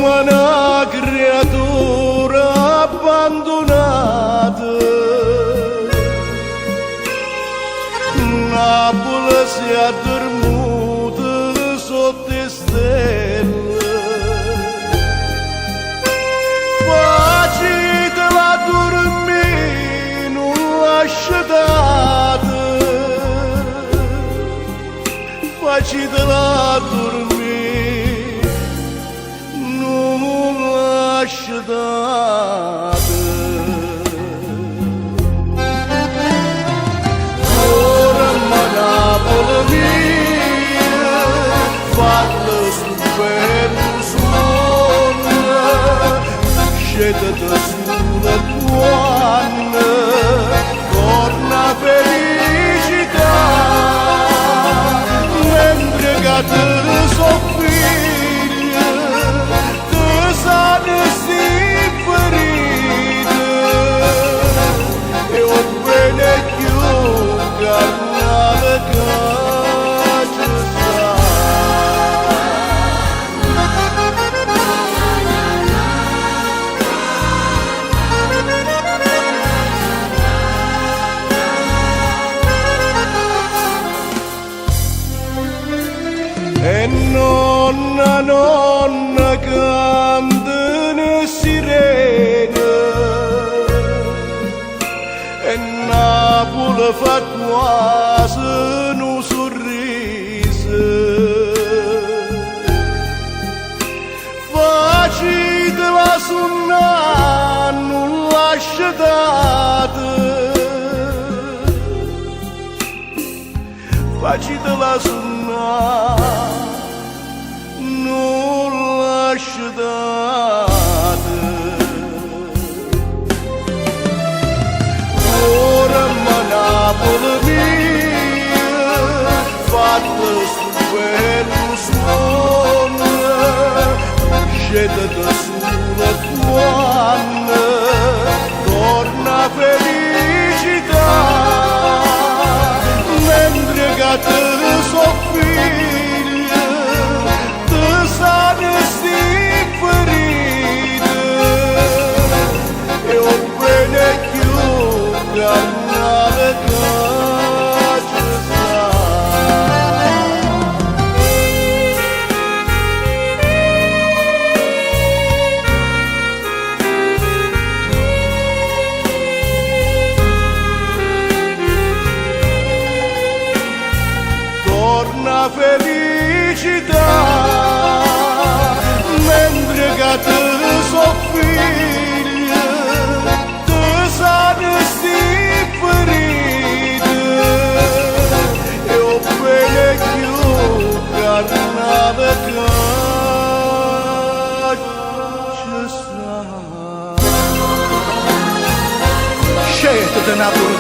Una creatura abbandonata, Napoli si è dormuta sotto le stelle, facitela dormire, non lasciate, facitela dormire, non lasciate. Scete da sulla tua torna felicità, mentre che te soffiglia, te sane si ferite, e ho bene più carnale che ci sta. E nonna, nonna, cantano sirene, e Napoli fa quasi un sorriso, facitela suonare, non lasciate, facitela suonare, non lasciate. Ora ma Napoli mia, fatta sul bello suono, scende da sulla tua torna felicità, mentre che te soffiglia, sane si ferite, e ho bene più carnale che ci sta. Torna felicità, mentre che te soffiglia, te sane si ferite, e ho bene più carnale che ci sta. Scelta da Napoli